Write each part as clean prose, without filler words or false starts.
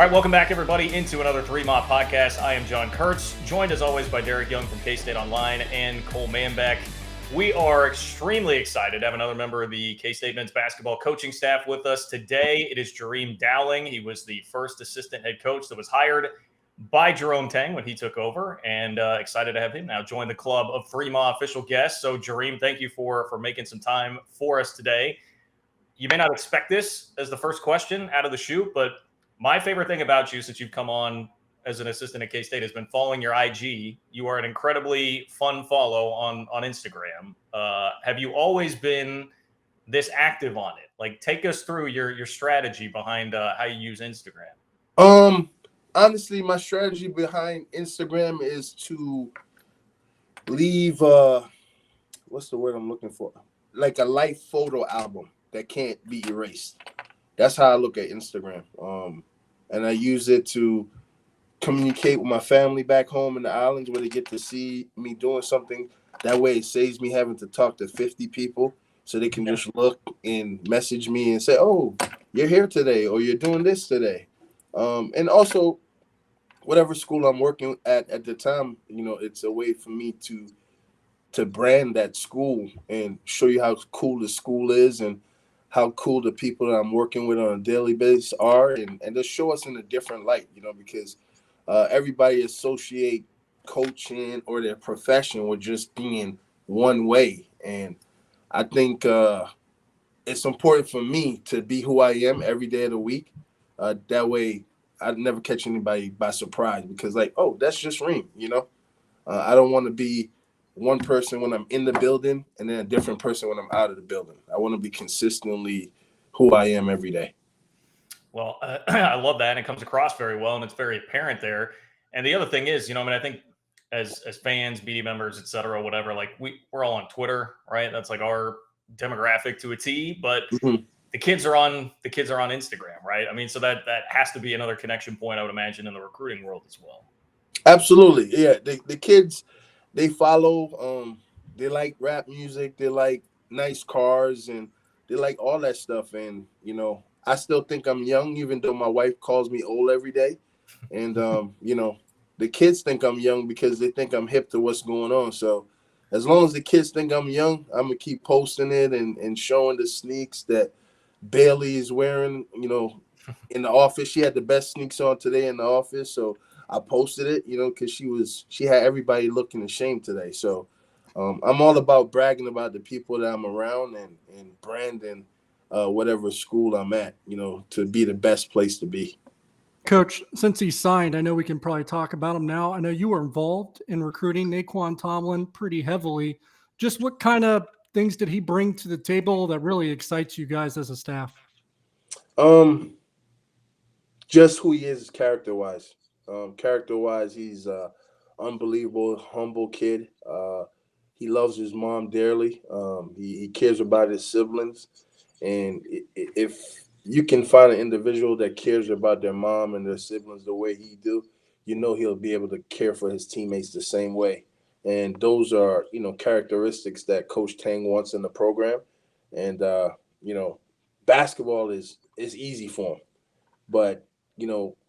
All right, welcome back, everybody, into another Three Mob podcast. I am John Kurtz, joined as always by Derek Young from K-State Online and Cole Manbeck. We are extremely excited to have another member of the K-State men's basketball coaching staff with us today. It is Jareem Dowling. He was the first assistant head coach that was hired by Jerome Tang when he took over, and excited to have him now join the club of Three Mob official guests. So, Jareem, thank you for making some time for us today. You may not expect this as the first question out of the chute, but my favorite thing about you since you've come on as an assistant at K-State has been following your IG. You are an incredibly fun follow on Instagram. Have you always been this active on it? Like, take us through your strategy behind how you use Instagram. Honestly, my strategy behind Instagram is to leave what's the word I'm looking for? Like a life photo album that can't be erased. That's how I look at Instagram. And I use it to communicate with my family back home in the islands where they get to see me doing something. That way it saves me having to talk to 50 people so they can just look and message me and say, oh, you're here today or you're doing this today. And also, whatever school I'm working at the time, it's a way for me to brand that school and show you how cool the school is and how cool the people that I'm working with on a daily basis are, and just show us in a different light, because everybody associate coaching or their profession with just being one way. And I think it's important for me to be who I am every day of the week. That way I'd never catch anybody by surprise because oh, that's just Reem, I don't want to be one person when I'm in the building and then a different person when I'm out of the building. I want to be consistently who I am every day. Well, I love that. And it comes across very well and it's very apparent there. And the other thing is, I think as fans, media members, et cetera, whatever, like we're all on Twitter, right? That's like our demographic to a T, but the kids are on Instagram, right? I mean, so that has to be another connection point, I would imagine, in the recruiting world as well. Absolutely. Yeah. The kids, they follow, they like rap music, they like nice cars, and they like all that stuff. And, I still think I'm young, even though my wife calls me old every day. And, the kids think I'm young because they think I'm hip to what's going on. So as long as the kids think I'm young, I'm going to keep posting it and showing the sneaks that Bailey is wearing, in the office. She had the best sneaks on today in the office. So I posted it, because she had everybody looking ashamed today. So I'm all about bragging about the people that I'm around and branding whatever school I'm at, to be the best place to be. Coach, since he signed, I know we can probably talk about him now. I know you were involved in recruiting Naquan Tomlin pretty heavily. Just what kind of things did he bring to the table that really excites you guys as a staff? Just who he is character-wise. Character-wise, he's unbelievable, humble kid. He loves his mom dearly. He cares about his siblings. And if you can find an individual that cares about their mom and their siblings the way he do, he'll be able to care for his teammates the same way. And those are, characteristics that Coach Tang wants in the program. And, basketball is easy for him. But,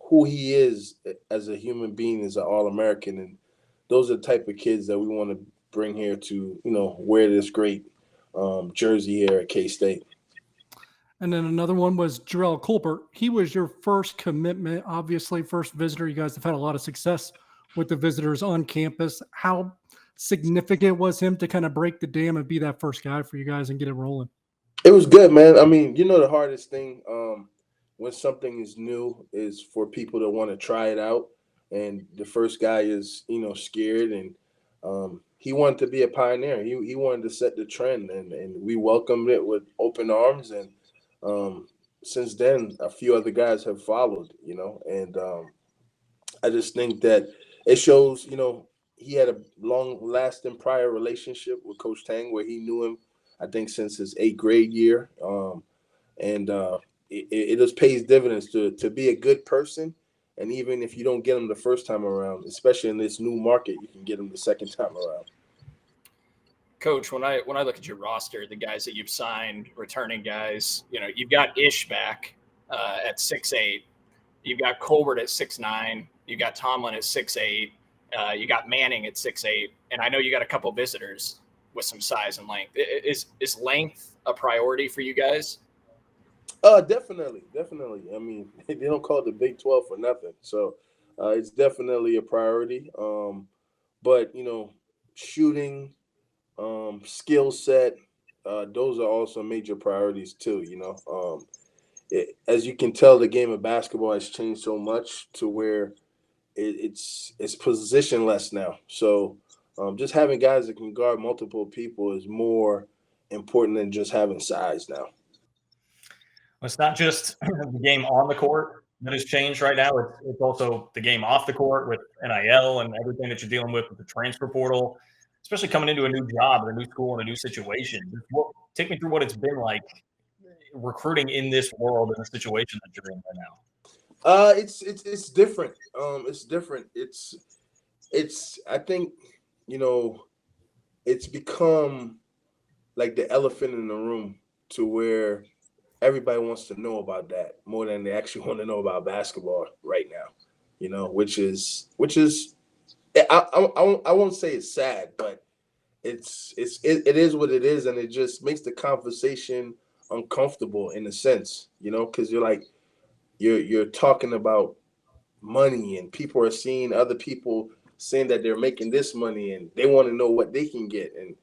who he is as a human being is an All-American. And those are the type of kids that we want to bring here to, wear this great jersey here at K-State. And then another one was Jarrell Colbert. He was your first commitment, obviously, first visitor. You guys have had a lot of success with the visitors on campus. How significant was him to kind of break the dam and be that first guy for you guys and get it rolling? It was good, man. I mean, the hardest thing when something is new is for people to want to try it out. And the first guy is, scared. And he wanted to be a pioneer. He wanted to set the trend. And we welcomed it with open arms. And since then, a few other guys have followed, and I just think that it shows, he had a long-lasting prior relationship with Coach Tang where he knew him, I think, since his 8th grade year. And it just pays dividends to be a good person. And even if you don't get them the first time around, especially in this new market, you can get them the second time around. Coach, when I look at your roster, the guys that you've signed, returning guys, you've got Ish back at 6'8". You've got Colbert at 6'9". You got Tomlin at 6'8". You got Manning at 6'8", and I know you got a couple visitors with some size and length. Is length a priority for you guys? Definitely. I mean, they don't call it the Big 12 for nothing, so it's definitely a priority. But shooting, skill set, those are also major priorities too. As you can tell, the game of basketball has changed so much to where it's positionless now. So just having guys that can guard multiple people is more important than just having size now. It's not just the game on the court that has changed right now. It's also the game off the court with NIL and everything that you're dealing with the transfer portal, especially coming into a new job, a new school, and a new situation. Take me through what it's been like recruiting in this world and the situation that you're in right now. It's different. It's different. It's I think it's become like the elephant in the room to where everybody wants to know about that more than they actually want to know about basketball right now. Which is I won't say it's sad, but it is what it is, and it just makes the conversation uncomfortable in a sense, because you're talking about money, and people are seeing other people saying that they're making this money, and they want to know what they can get, and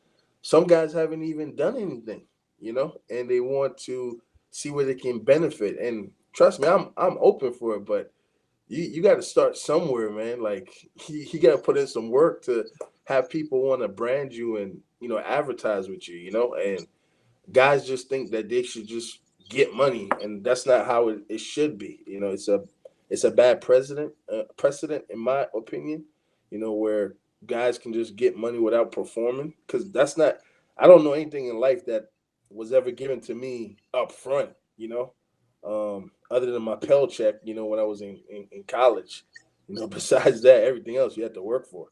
some guys haven't even done anything, and they want to see where they can benefit. And trust me, I'm open for it, but you got to start somewhere, man. Like you got to put in some work to have people want to brand you and advertise with you, and guys just think that they should just get money, and that's not how it should be. It's a bad precedent in my opinion, where guys can just get money without performing, because I don't know anything in life that was ever given to me up front, other than my Pell check, when I was in college. Besides that, everything else you had to work for.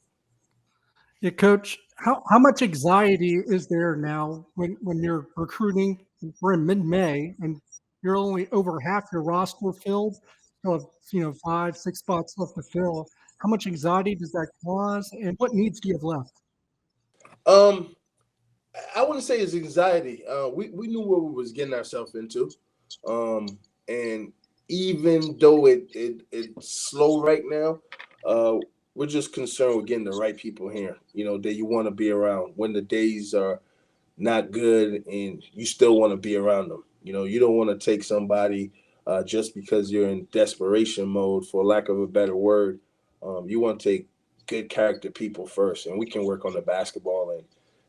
Yeah, Coach, how much anxiety is there now when you're recruiting? We're in mid-May and you're only over half your roster filled. You have 5, 6 spots left to fill. How much anxiety does that cause, and what needs do you have left? Um, I wouldn't say it's anxiety. We knew what we was getting ourselves into, and even though it's slow right now, we're just concerned with getting the right people here. That you want to be around when the days are not good, and you still want to be around them. You don't want to take somebody just because you're in desperation mode, for lack of a better word. You want to take good character people first, and we can work on the basketball and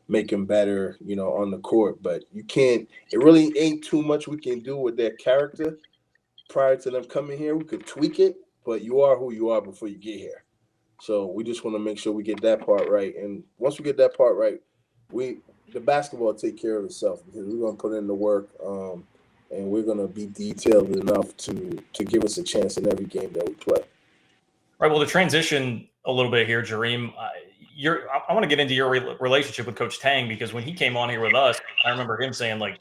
make them better, on the court. But you can't. It really ain't too much we can do with their character prior to them coming here. We could tweak it, but you are who you are before you get here. So we just want to make sure we get that part right. And once we get that part right, the basketball will take care of itself, because we're gonna put in the work, and we're gonna be detailed enough to give us a chance in every game that we play. Right. Well, to transition a little bit here, Jareem, I want to get into your relationship with Coach Tang, because when he came on here with us, I remember him saying, like,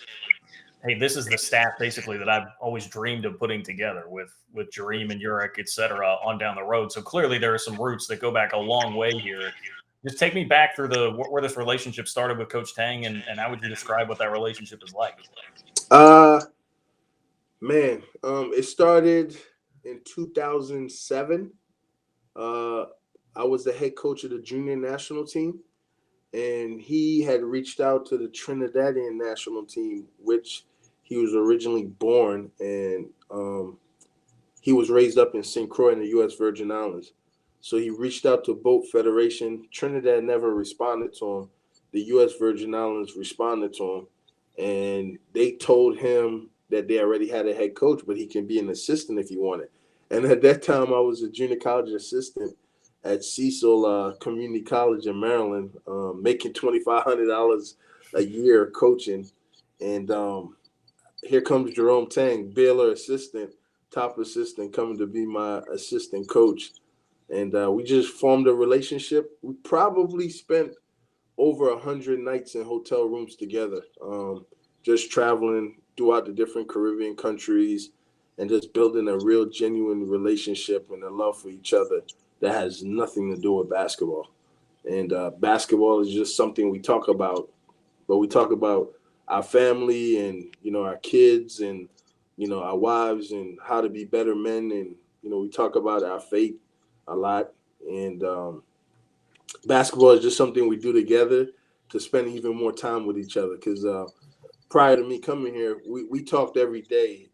hey, this is the staff basically that I've always dreamed of putting together with Jareem and Urich, et cetera, on down the road. So clearly there are some roots that go back a long way here. Just take me back through where this relationship started with Coach Tang, and how would you describe what that relationship is like? Man, it started in 2007. I was the head coach of the junior national team, and he had reached out to the Trinidadian national team, which he was originally born, and he was raised up in St. Croix in the U.S. Virgin Islands. So he reached out to Boat Federation. Trinidad never responded to him. The U.S. Virgin Islands responded to him, and they told him that they already had a head coach, but he can be an assistant if he wanted. And at that time, I was a junior college assistant at Cecil Community College in Maryland, making $2,500 a year coaching. And here comes Jerome Tang, Baylor assistant, top assistant, coming to be my assistant coach. And we just formed a relationship. We probably spent over 100 nights in hotel rooms together, just traveling throughout the different Caribbean countries. and just building a real genuine relationship and a love for each other that has nothing to do with basketball. And basketball is just something we talk about, but we talk about our family and, our kids and, our wives and how to be better men. And, we talk about our faith a lot. And basketball is just something we do together to spend even more time with each other. Because prior to me coming here, we talked every day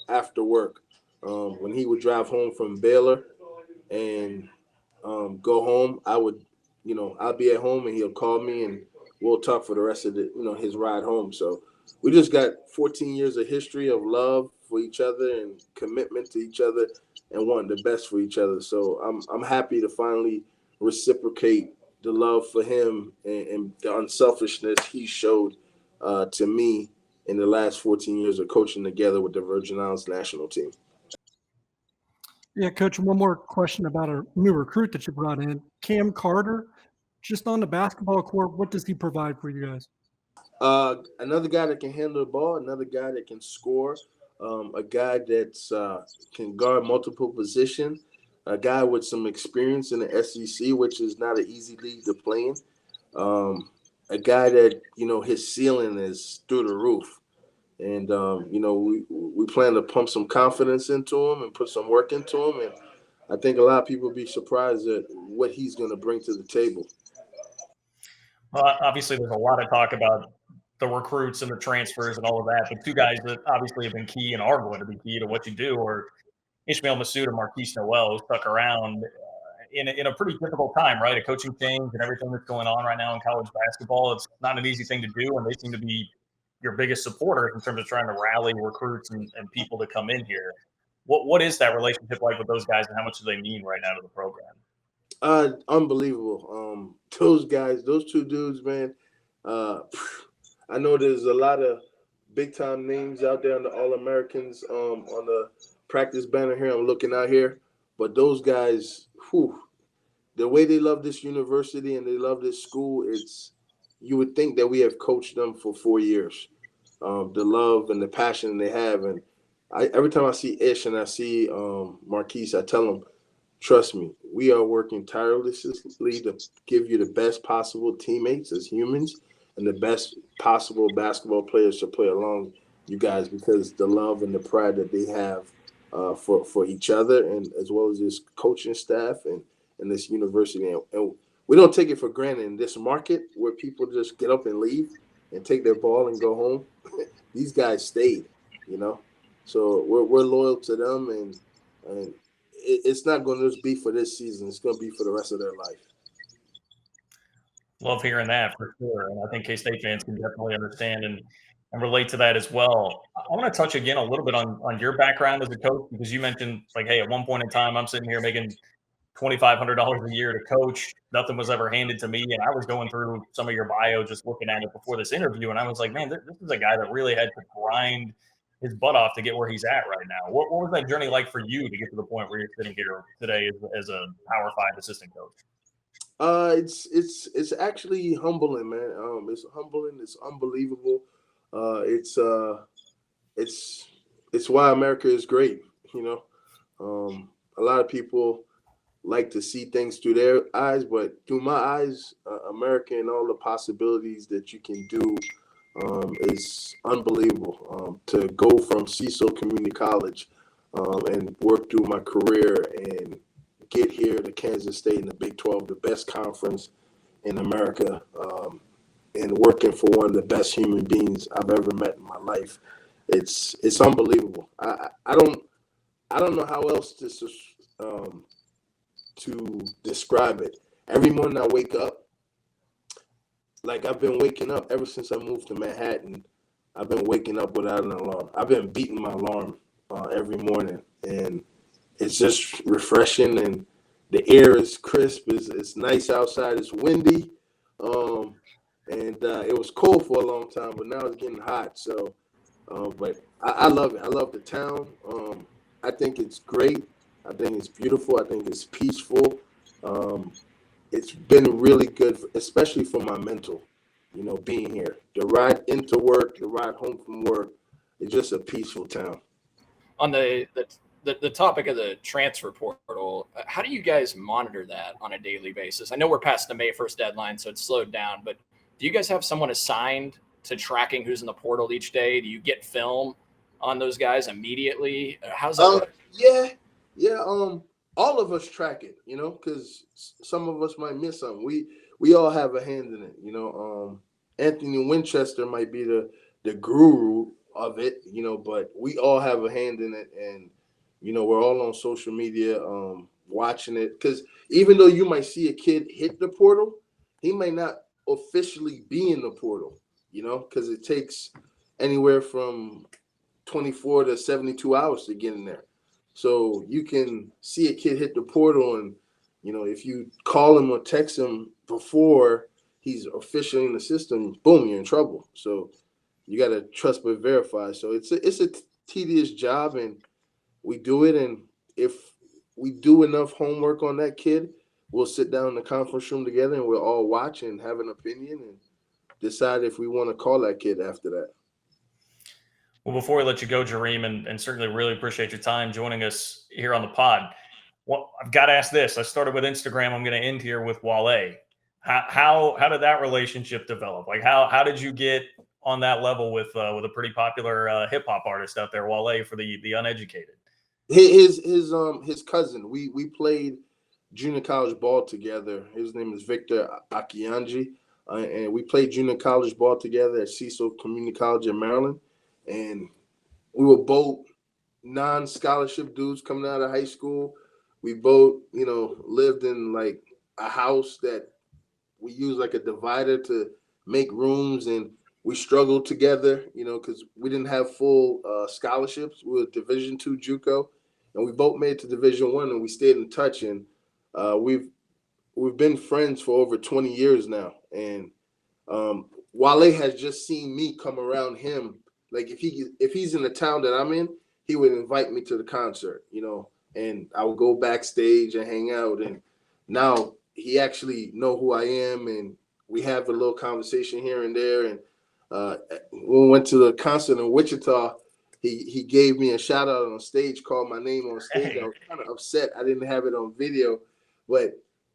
after work. When he would drive home from Baylor and go home, I'll be at home and he'll call me and we'll talk for the rest of his ride home. So we just got 14 years of history of love for each other and commitment to each other and wanting the best for each other. So I'm happy to finally reciprocate the love for him and the unselfishness he showed to me in the last 14 years of coaching together with the Virgin Islands national team. Yeah, Coach, one more question about a new recruit that you brought in, Cam Carter. Just on the basketball court, what does he provide for you guys? Another guy that can handle the ball, another guy that can score, a guy that can guard multiple positions, a guy with some experience in the SEC, which is not an easy league to play in, a guy that, his ceiling is through the roof. And, we plan to pump some confidence into him and put some work into him. And I think a lot of people will be surprised at what he's going to bring to the table. Well, obviously, there's a lot of talk about the recruits and the transfers and all of that. But two guys that obviously have been key and are going to be key to what you do are Ishmael Massoud and Marquise Noel, who stuck around in a pretty difficult time, right? A coaching change and everything that's going on right now in college basketball. It's not an easy thing to do, and they seem to be your biggest supporters in terms of trying to rally recruits and people to come in here. What is that relationship like with those guys, and how much do they mean right now to the program? Unbelievable. Those guys, those two dudes, man. I know there's a lot of big time names out there on the All-Americans on the practice banner here. I'm looking out here, but those guys, the way they love this university and they love this school, you would think that we have coached them for 4 years. The love and the passion they have, and every time I see Ish and I see Marquise, I tell them, trust me, we are working tirelessly to give you the best possible teammates as humans and the best possible basketball players to play along you guys, because the love and the pride that they have for each other and as well as this coaching staff and this university. And we don't take it for granted in this market where people just get up and leave and take their ball and go home. These guys stayed, So we're loyal to them, and it's not going to just be for this season. It's going to be for the rest of their life. Love hearing that for sure. And I think K-State fans can definitely understand and relate to that as well. I want to touch again a little bit on your background as a coach, because you mentioned, like, hey, at one point in time, I'm sitting here making $2,500 a year to coach. Nothing was ever handed to me. And I was going through some of your bio, just looking at it before this interview. And I was like, man, this is a guy that really had to grind his butt off to get where he's at right now. What was that journey like for you to get to the point where you're sitting here today as a Power 5 assistant coach? It's actually humbling, man. It's humbling. It's unbelievable. It's why America is great. A lot of people like to see things through their eyes, but through my eyes, America and all the possibilities that you can do is unbelievable. To go from Cecil Community College and work through my career and get here to Kansas State in the Big 12, the best conference in America, and working for one of the best human beings I've ever met in my life. It's unbelievable. I don't know how else to describe it. Every morning I wake up, like I've been waking up ever since I moved to Manhattan. I've been waking up without an alarm. I've been beating my alarm every morning, and it's just refreshing, and the air is crisp. It's nice outside. It's windy, and it was cold for a long time, but now it's getting hot. So, but I love it. I love the town. I think it's great. I think it's beautiful. I think it's peaceful. It's been really good, especially for my mental, being here. The ride into work, the ride home from work, it's just a peaceful town. On the topic of the transfer portal, how do you guys monitor that on a daily basis? I know we're past the May 1st deadline, so it's slowed down, but do you guys have someone assigned to tracking who's in the portal each day? Do you get film on those guys immediately? How's that work? Yeah. All of us track it, because some of us might miss something. We all have a hand in it, Anthony Winchester might be the guru of it, but we all have a hand in it, and we're all on social media watching it, because even though you might see a kid hit the portal, he might not officially be in the portal, because it takes anywhere from 24 to 72 hours to get in there. So you can see a kid hit the portal, and if you call him or text him before he's officially in the system, boom, you're in trouble. So you got to trust but verify. So it's a tedious job, and we do it. And if we do enough homework on that kid, we'll sit down in the conference room together and we'll all watch and have an opinion and decide if we want to call that kid after that. Well, before we let you go, Jareem, and certainly really appreciate your time joining us here on the pod. Well, I've got to ask this. I started with Instagram. I'm going to end here with Wale. How did that relationship develop? Like, how did you get on that level with a pretty popular hip hop artist out there, Wale, for the uneducated? His cousin. We played junior college ball together. His name is Victor Akianji, and we played junior college ball together at Cecil Community College in Maryland. And we were both non-scholarship dudes coming out of high school. We both, lived in like a house that we used like a divider to make rooms, and we struggled together, because we didn't have full scholarships. We were Division II JUCO, and we both made it to Division I, and we stayed in touch. And we've been friends for over 20 years now. And Wale has just seen me come around him. Like if he's in the town that I'm in, he would invite me to the concert, and I would go backstage and hang out. And now he actually know who I am, and we have a little conversation here and there. And when we went to the concert in Wichita, he gave me a shout out on stage, called my name on stage. I was kind of upset I didn't have it on video, but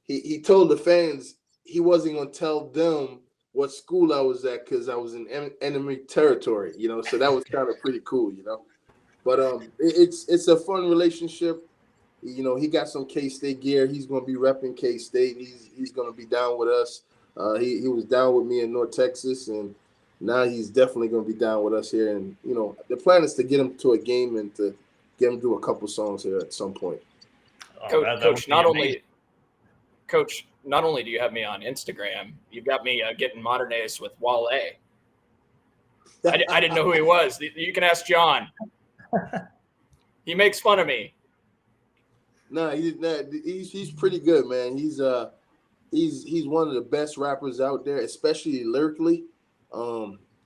he told the fans he wasn't going to tell them what school I was at because I was in enemy territory, so that was kind of pretty cool, But it's a fun relationship. He got some K-State gear. He's going to be repping K-State. He's going to be down with us. He was down with me in North Texas, and now he's definitely going to be down with us here. And, the plan is to get him to a game and to get him to do a couple songs here at some point. Coach, not only do you have me on Instagram, you've got me getting modernized with Wale. I didn't know who he was. You can ask John. He makes fun of me. No, he's pretty good, man. He's one of the best rappers out there, especially lyrically.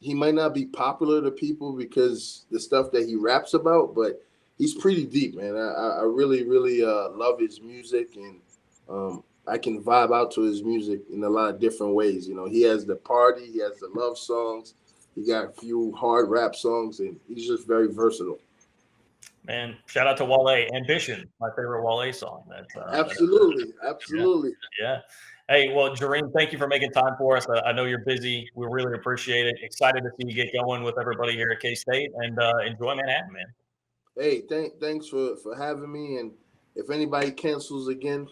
He might not be popular to people because the stuff that he raps about, but he's pretty deep, man. I really, really love his music, and I can vibe out to his music in a lot of different ways. He has the party, he has the love songs, he got a few hard rap songs, and he's just very versatile. Man, shout out to Wale. Ambition, my favorite Wale song. Absolutely. Yeah. Hey, well, Jareem, thank you for making time for us. I know you're busy. We really appreciate it. Excited to see you get going with everybody here at K-State, and enjoy Manhattan, man. Hey, thanks for having me. And if anybody cancels again,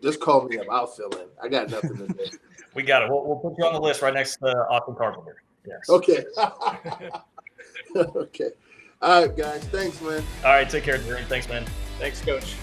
just call me up. I'll fill in. I got nothing to do. We got it. We'll put you on the list right next to Austin Carpenter. Yes. Okay. Okay. All right, guys. Thanks, man. All right. Take care, Jareem. Thanks, man. Thanks, Coach.